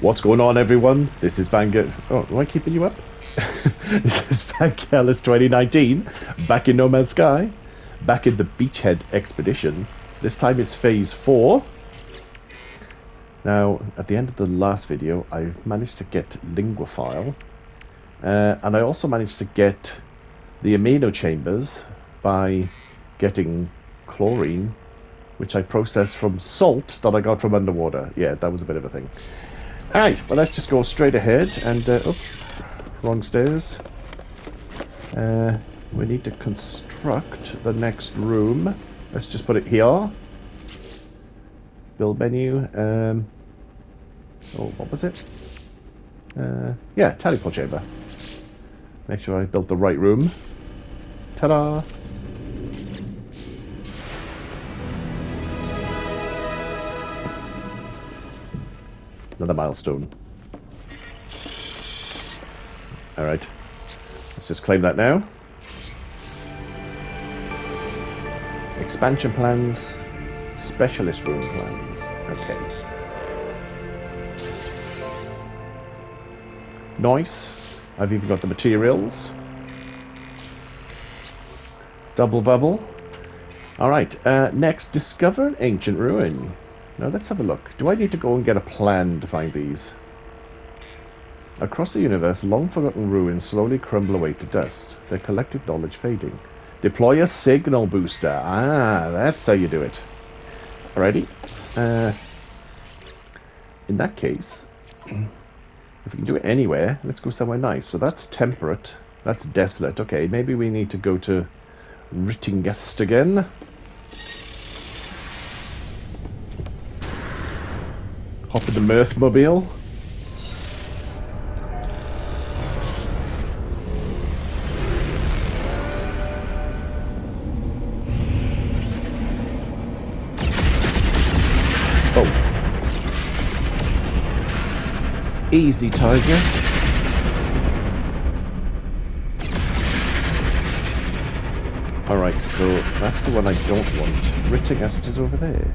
What's going on, everyone? This is Vanguard. Oh, am I keeping you up? This is Vanguard 2019, back in No Man's Sky, back in the Beachhead expedition. This time it's phase 4. Now, at the end of the last video, I've managed to get Linguophile, and I also managed to get the amino chambers by getting chlorine, which I processed from salt that I got from underwater. Yeah, that was a bit of a thing. Alright, well, let's just go straight ahead and... oops, wrong stairs. We need to construct the next room. Let's just put it here. Build menu. Oh, what was it? Yeah, teleport chamber. Make sure I built the right room. Ta-da! Another milestone. Alright. Let's just claim that now. Expansion plans. Specialist room plans. Okay. Nice. I've even got the materials. Double bubble. Alright, next, discover an ancient ruin. Now let's have a look. Do I need to go and get a plan to find these? Across the universe, long-forgotten ruins slowly crumble away to dust, their collective knowledge fading. Deploy a signal booster. Ah, that's how you do it. Alrighty. In that case, if we can do it anywhere, let's go somewhere nice. So that's temperate. That's desolate. Okay, maybe we need to go to Rittingest again. Hop in the Mirthmobile. Oh. Easy, Tiger. Alright, so that's the one I don't want. Rittingest is over there.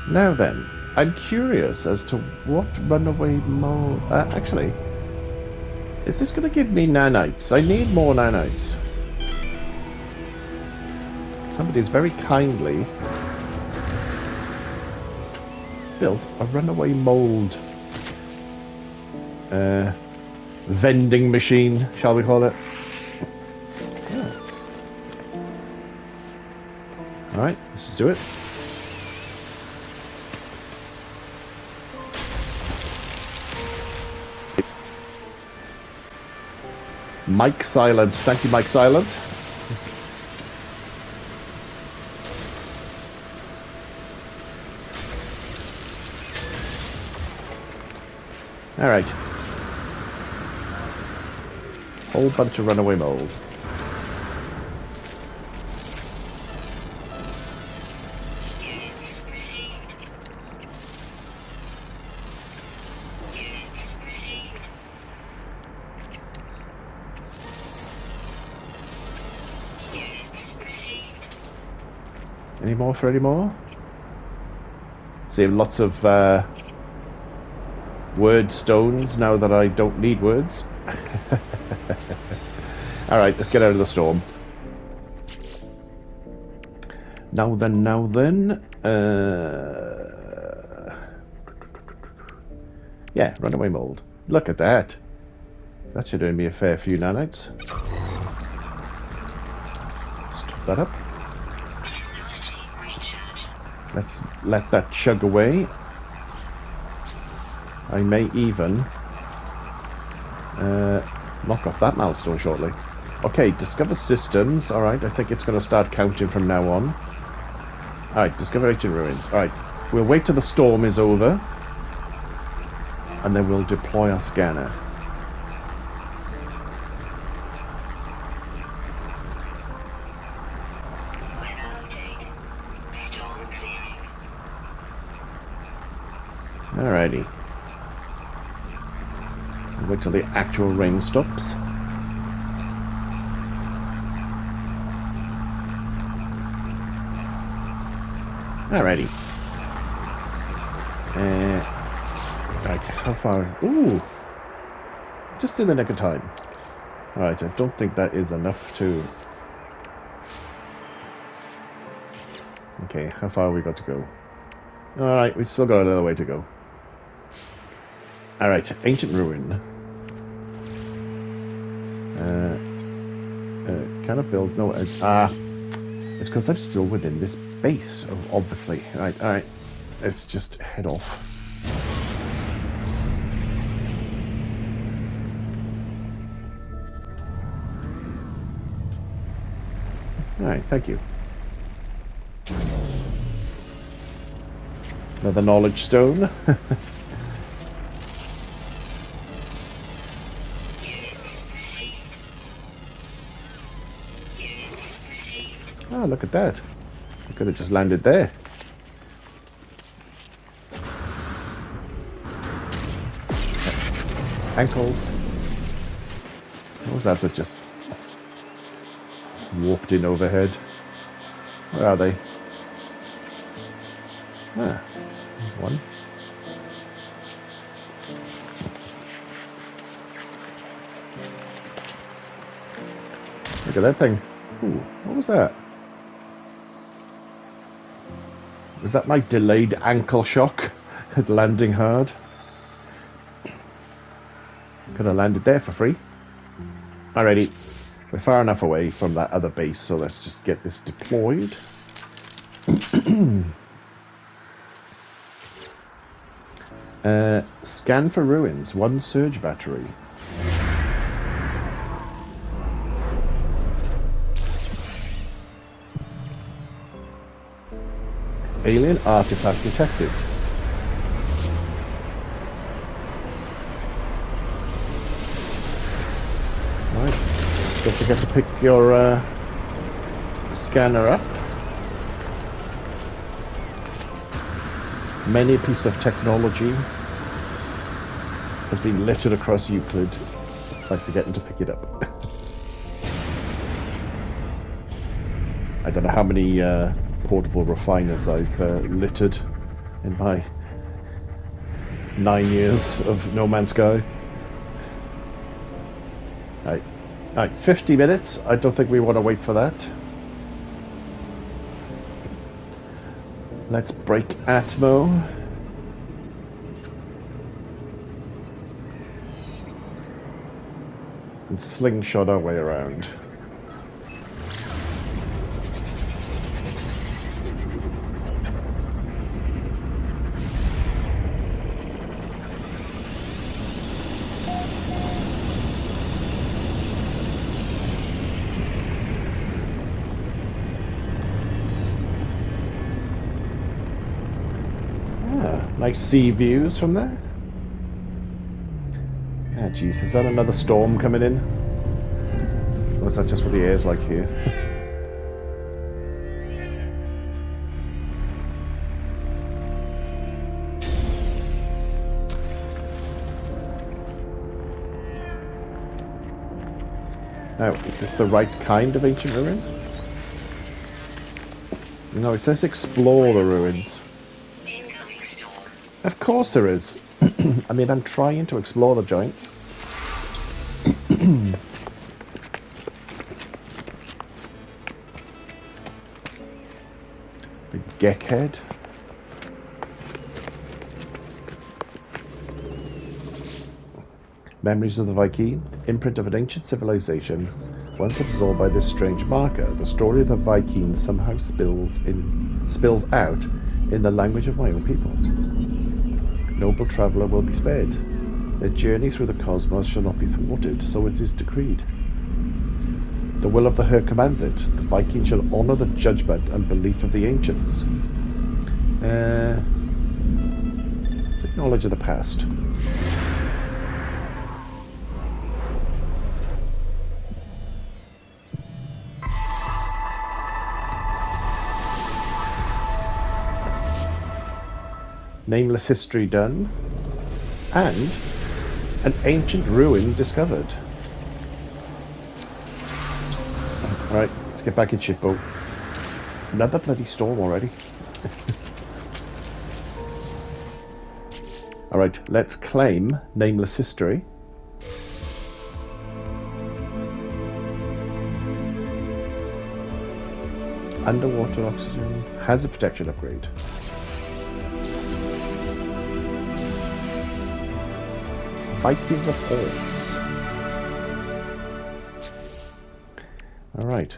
Now then, I'm curious as to what runaway mode... actually, is this going to give me nanites? I need more nanites. Somebody's very kindly built a runaway mold vending machine, shall we call it? Yeah. Alright, let's do it. Mike Silent. Thank you, Mike Silent. Alright. Whole bunch of runaway mold. Any more for any more? See, lots of word stones now that I don't need words. Alright, let's get out of the storm. Now then. Yeah, runaway mold. Look at that. That should earn me a fair few nanites. Stop that up. Let's let that chug away. I may even knock off that milestone shortly. Okay, discover systems. Alright, I think it's going to start counting from now on. Alright, discover ancient ruins. Alright, we'll wait till the storm is over. And then we'll deploy our scanner. Alrighty. Wait till the actual rain stops. Alrighty. Right, how far is... Ooh! Just in the nick of time. Alright, I don't think that is enough to... Okay, how far have we got to go? Alright, we've still got a little way to go. Alright, ancient ruin. Can I build? No, it's because I'm still within this base, obviously. Alright, let's just head off. Alright, thank you. Another knowledge stone. Oh, look at that. I could have just landed there. Ankles. What was that that just warped in overhead? Where are they? Ah, there's one. Look at that thing. Ooh, what was that? Was that my delayed ankle shock at landing hard? Could have landed there for free. Alrighty. We're far enough away from that other base, so let's just get this deployed. Scan for ruins. 1 surge battery. Alien artifact detected. Right. Don't forget to pick your scanner up. Many pieces of technology has been littered across Euclid by forgetting to pick it up. I don't know how many portable refiners I've littered in my 9 years of No Man's Sky. Right, 50 minutes. I don't think we want to wait for that. Let's break Atmo. And slingshot our way around. Nice sea views from there. Ah, jeez, is that another storm coming in? Or is that just what the air's like here? Now, is this the right kind of ancient ruin? No, it says explore the ruins. Of course there is. I mean, I'm trying to explore the joint. Big geckhead. Memories of the Viking, imprint of an ancient civilization. Once absorbed by this strange marker, the story of the Vikings somehow spills out in the language of my own people. Noble traveller will be spared. Their journey through the cosmos shall not be thwarted, so it is decreed. The will of the Her commands it. The Viking shall honour the judgment and belief of the ancients. It's knowledge of the past. Nameless history done. And an ancient ruin discovered. Alright, let's get back in shipboat. Another bloody storm already. Alright, let's claim Nameless history. Underwater oxygen. Hazard protection upgrade. Fighting the ports. Alright,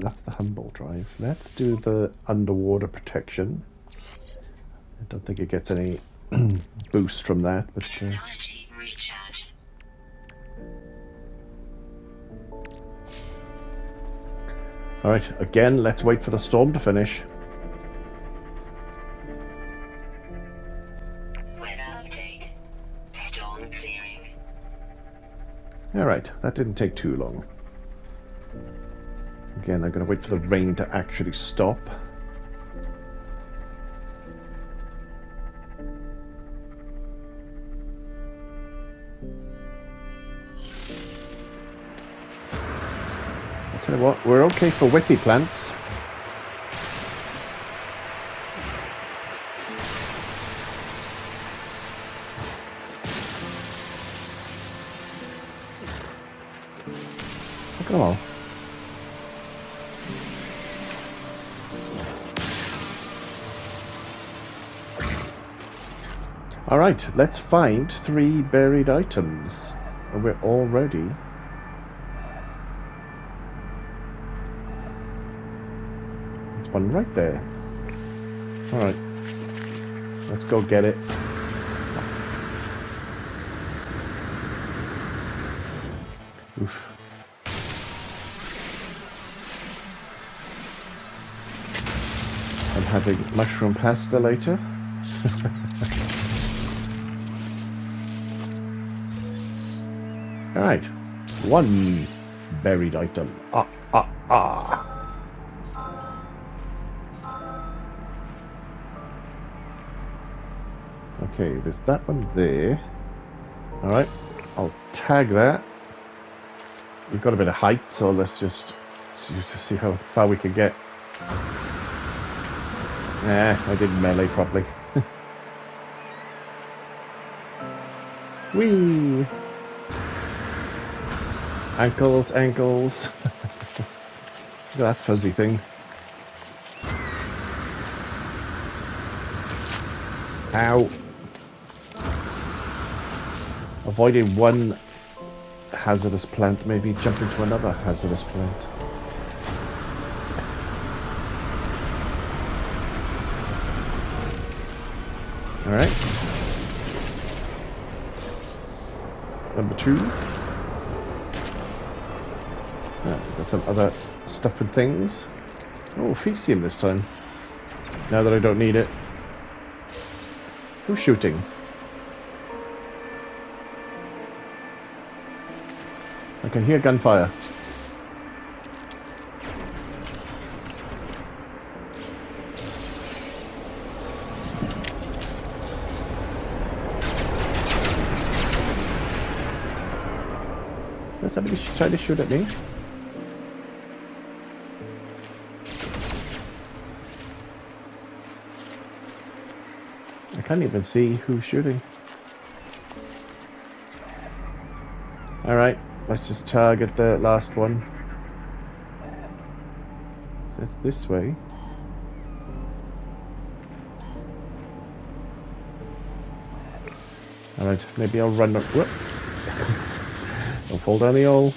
that's the Humboldt drive. Let's do the underwater protection. I don't think it gets any boost from that, but... Alright, again, let's wait for the storm to finish. Weather update. Storm clearing. Alright, that didn't take too long. Again, I'm going to wait for the rain to actually stop. I'll tell you what, we're okay for wiki plants. Look at them all. Alright, let's find 3 buried items. And we're all ready. There's one right there. Alright. Let's go get it. Oof. I'm having mushroom pasta later. Alright, 1 buried item. Okay, there's that one there. Alright, I'll tag that. We've got a bit of height, so let's just see how far we can get. I didn't melee properly. Whee! Ankles, ankles. Look at that fuzzy thing. Ow. Avoiding one hazardous plant, maybe jump into another hazardous plant. Alright. Number 2. Got some other stuff and things. Oh, Fecium this time. Now that I don't need it. Who's shooting? I can hear gunfire. Is there somebody trying to shoot at me? I can't even see who's shooting. Alright, let's just target the last one. So it's this way. Alright, maybe I'll run up. Whoop. Don't fall down the hole.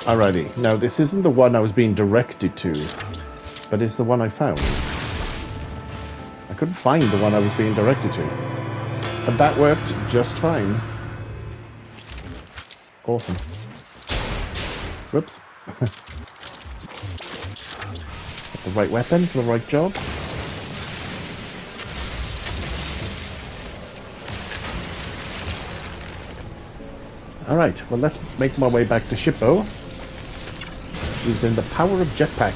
Alrighty, now this isn't the one I was being directed to, but it's the one I found. I couldn't find the one I was being directed to, but that worked just fine. Awesome. Whoops. The right weapon for the right job. Alright, well let's make my way back to Shippo. using the power of jetpack.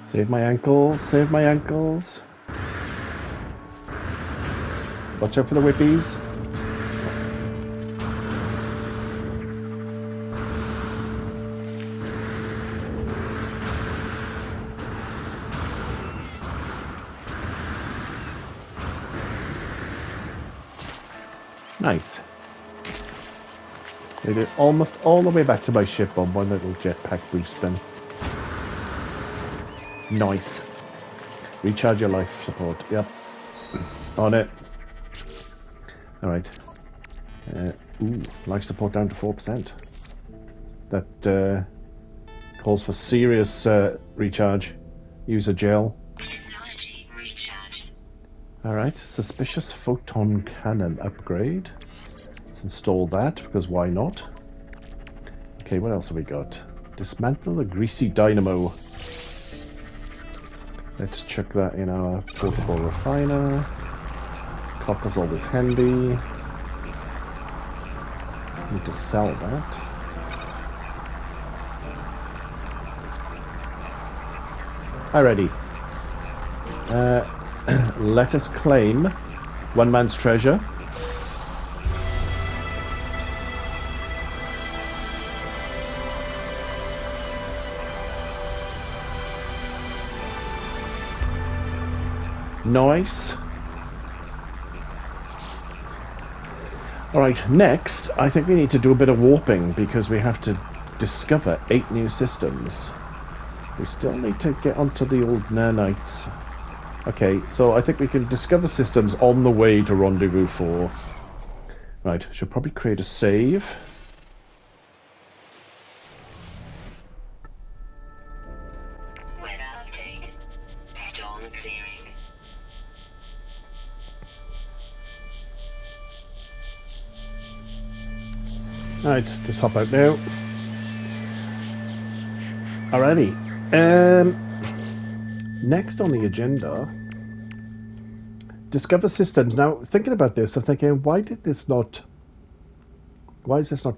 Save my ankles, save my ankles. Watch out for the whippies. Nice. Made it almost all the way back to my ship on one little jetpack boost then. Nice. Recharge your life support. Yep. On it. Alright. Ooh, life support down to 4%. That calls for serious recharge. Use a gel. Technology recharge. Alright, suspicious photon cannon upgrade. Let's install that, because why not? Okay, what else have we got? Dismantle the greasy dynamo. Let's chuck that in our portable refiner. Copper's always handy. Need to sell that. Alrighty. Let us claim one man's treasure. Nice. Alright, next, I think we need to do a bit of warping because we have to discover 8 new systems. We still need to get onto the old Nanites. Okay, so I think we can discover systems on the way to Rendezvous 4. Right, should probably create a save. Weather update. Storm clearing. Alright, just hop out now. Alrighty. Next on the agenda, discover systems. Now, thinking about this, I'm thinking, why is this not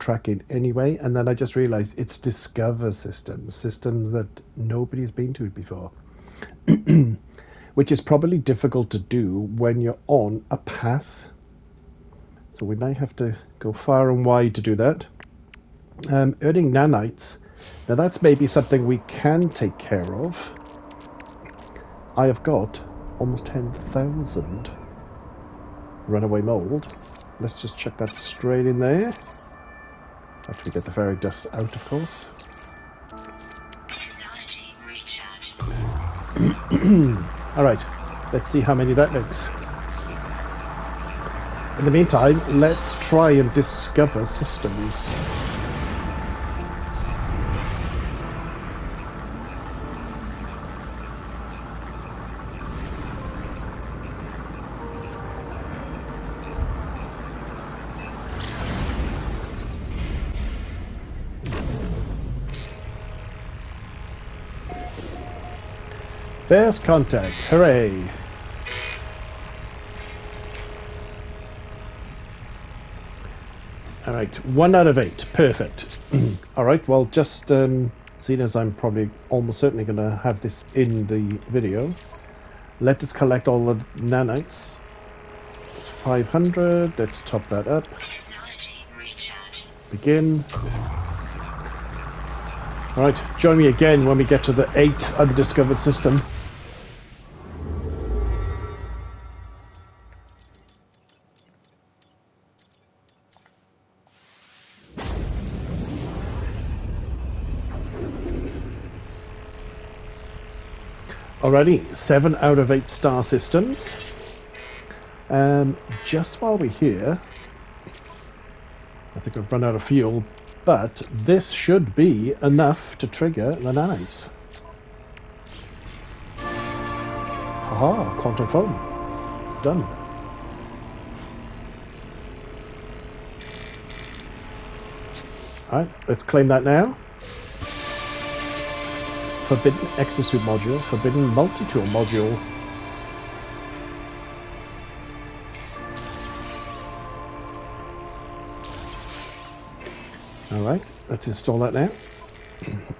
tracking anyway? And then I just realized it's discover systems that nobody's been to before. Which is probably difficult to do when you're on a path. So we might have to go far and wide to do that. Earning nanites. Now that's maybe something we can take care of. I have got almost 10,000 runaway mold. Let's just chuck that straight in there. After we get the fairy dust out, of course. Technology recharge. Alright, let's see how many that makes. In the meantime, let's try and discover systems. First contact, hooray! Alright, 1 out of 8, perfect. Alright, well, just seeing as I'm probably almost certainly going to have this in the video, let us collect all the nanites. It's 500, let's top that up. Technology recharge. Begin. Alright, join me again when we get to the 8th undiscovered system. Alrighty, 7 out of 8 star systems. Just while we're here, I think I've run out of fuel, but this should be enough to trigger the nanites. Haha, quantum foam. Done. Alright, let's claim that now. Forbidden exosuit module, forbidden multi-tool module. Alright, let's install that now.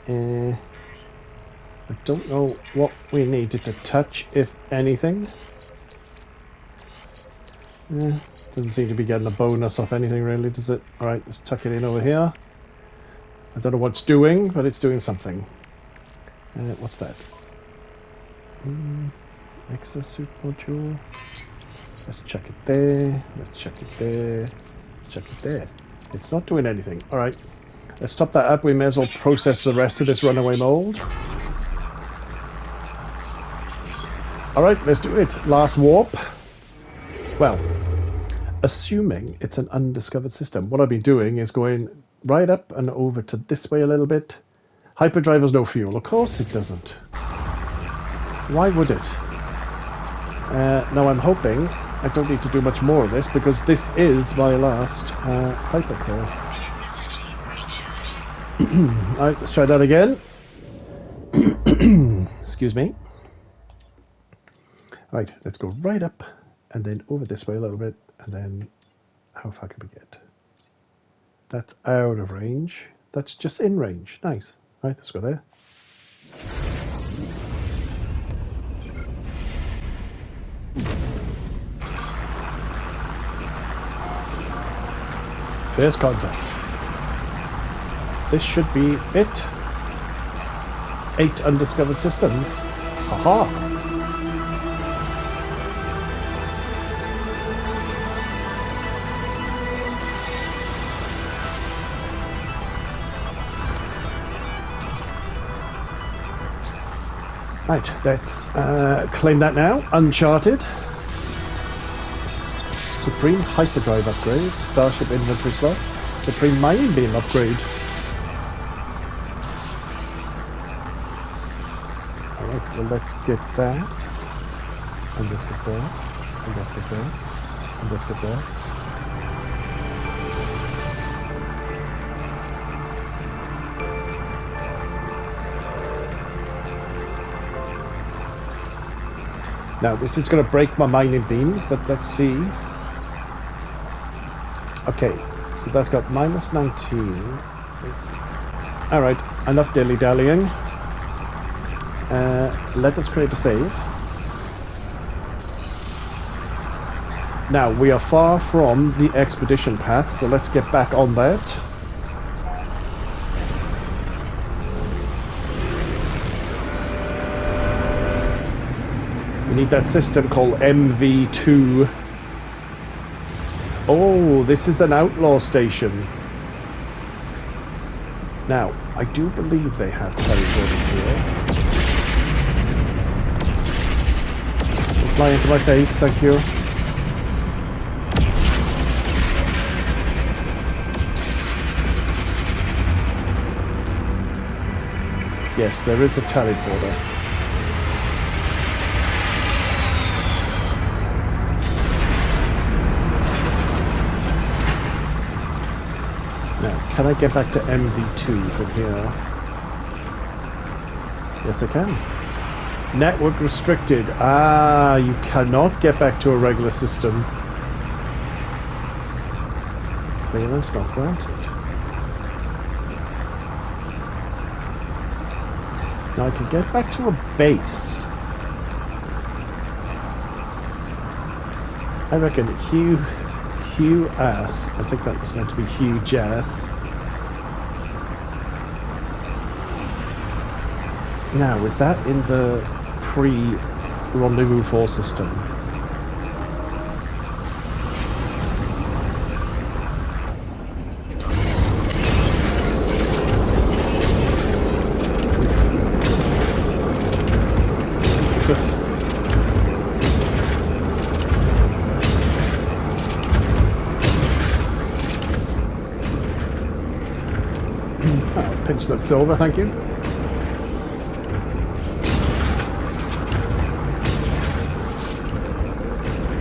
I don't know what we needed to touch, if anything. Doesn't seem to be getting a bonus off anything really, does it? Alright, let's tuck it in over here. I don't know what it's doing, but it's doing something. What's that? Exosuit module. Let's check it there. Let's check it there. Let's check it there. It's not doing anything. Alright. Let's stop that up. We may as well process the rest of this runaway mold. Alright, let's do it. Last warp. Well, assuming it's an undiscovered system, what I'll be doing is going right up and over to this way a little bit. Hyperdrive has no fuel. Of course it doesn't. Why would it? Now I'm hoping I don't need to do much more of this because this is my last hypercore. Alright, let's try that again. Excuse me. Alright, let's go right up and then over this way a little bit and then how far can we get? That's out of range. That's just in range. Nice. Alright, let's go there. First contact. This should be it. 8 undiscovered systems. Haha. Right, let's claim that now. Uncharted. Supreme Hyperdrive upgrade. Starship inventory slot. Supreme Mining Beam upgrade. Alright, well let's get that. And let's get that. And let's get that. And let's get that. Now, this is going to break my mining beams, but let's see. Okay, so that's got minus 19. Alright, enough dilly-dallying. Let us create a save. Now, we are far from the expedition path, so let's get back on that. We need that system called MV2. Oh, this is an outlaw station. Now, I do believe they have teleporters here. Don't fly into my face, thank you. Yes, there is a teleporter. Now, can I get back to MV2 from here? Yes, I can. Network restricted. Ah, you cannot get back to a regular system. Clearance not granted. Now I can get back to a base. I reckon Hugh Ass. I think that was meant to be Hugh Jazz. Now, is that in the pre-Rendezvous 4 system? Because I'll pinch that silver, thank you.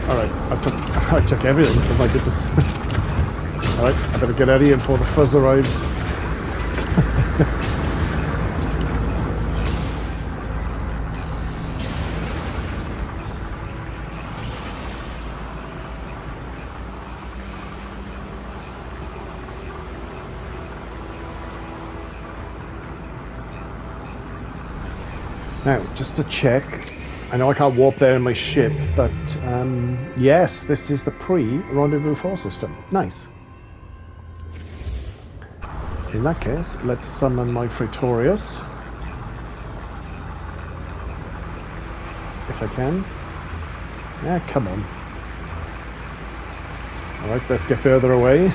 Alright, I took everything, oh my goodness. Alright, I better get out of here before the fuzz arrives. Now, just to check, I know I can't warp there in my ship, but yes, this is the pre-Rendezvous 4 system. Nice. In that case, let's summon my Praetorius. If I can. Yeah, come on. Alright, let's get further away.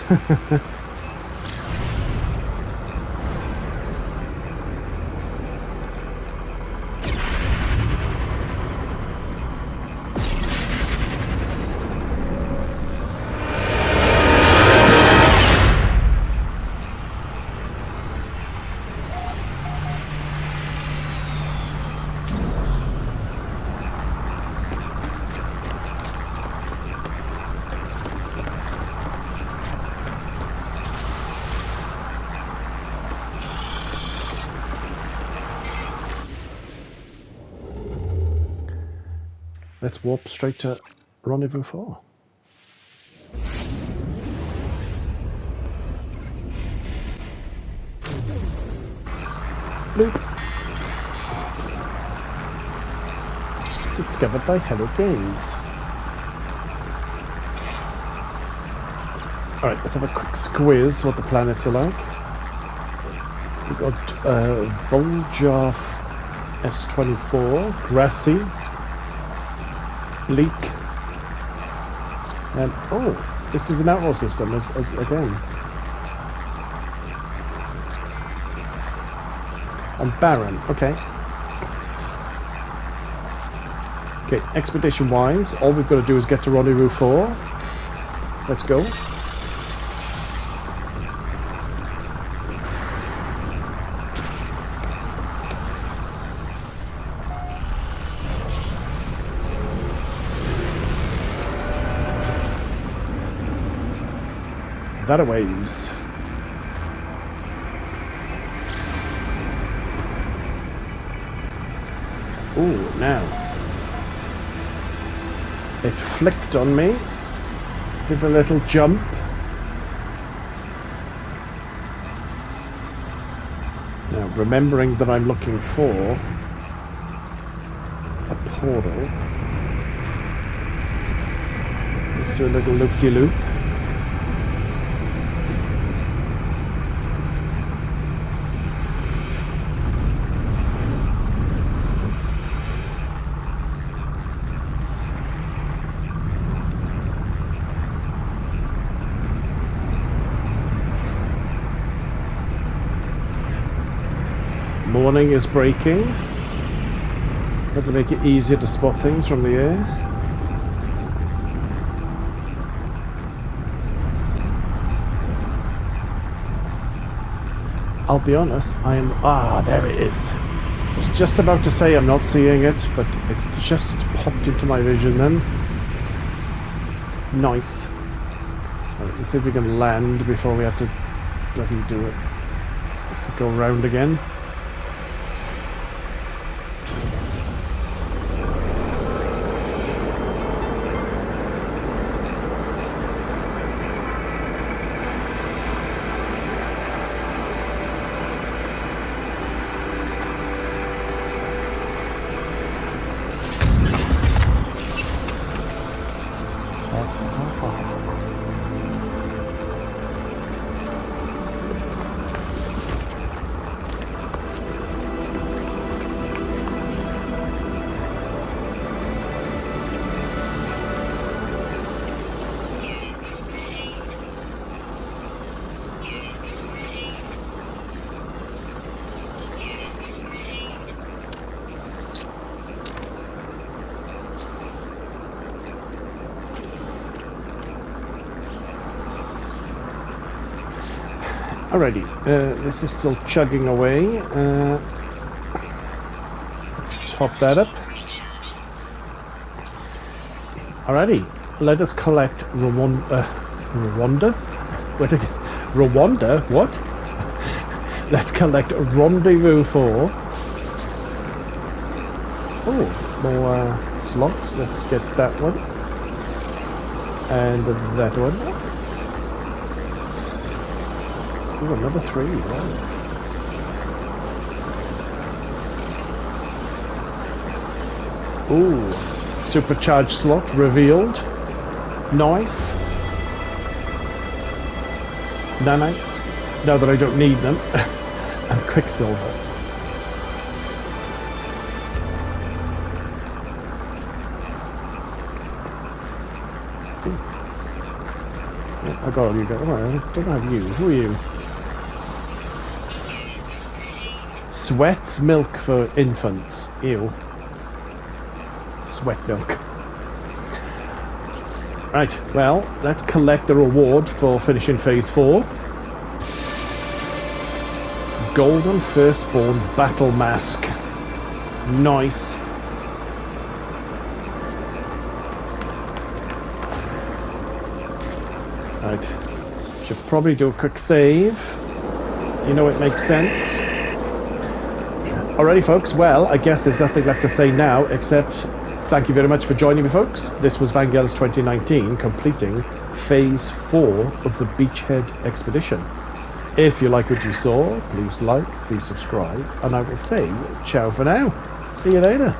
Let's warp straight to Rendezvous 4. Bloop. Discovered by Hello Games. Alright, let's have a quick squiz what the planets are like. We've got Buljar S24, Grassy, Bleak, and oh, this is an outlaw system as again. And Barren, okay. Okay, expedition wise, all we've got to do is get to Rendezvous 4. Let's go. That a ways. Ooh, now. It flicked on me. Did a little jump. Now, remembering that I'm looking for a portal. Let's do a little loop-de-loop. Morning is breaking. Have to make it easier to spot things from the air. I'll be honest, there it is. I was just about to say I'm not seeing it, but it just popped into my vision then. Nice. Alright, let's see if we can land before we have to bloody do it. Go round again. Alrighty, this is still chugging away. Let's top that up. Alrighty, let us collect Rwanda? Wait again. Rwanda? What? Let's collect Rendezvous 4. Oh, more slots. Let's get that one. And that one. Ooh, another 3, wow. Ooh, supercharged slot revealed. Nice. Nanites, now that I don't need them. And Quicksilver. I got all you guys. I don't have you. Who are you? Sweat's milk for infants. Ew. Sweat milk. Right, well, let's collect the reward for finishing phase 4. Golden Firstborn Battle Mask. Nice. Right. Should probably do a quick save. You know it makes sense. Alrighty folks, well, I guess there's nothing left to say now except thank you very much for joining me folks. This was Voyagers 2019 completing phase 4 of the Beachhead expedition. If you like what you saw, please like, please subscribe, and I will say ciao for now. See you later.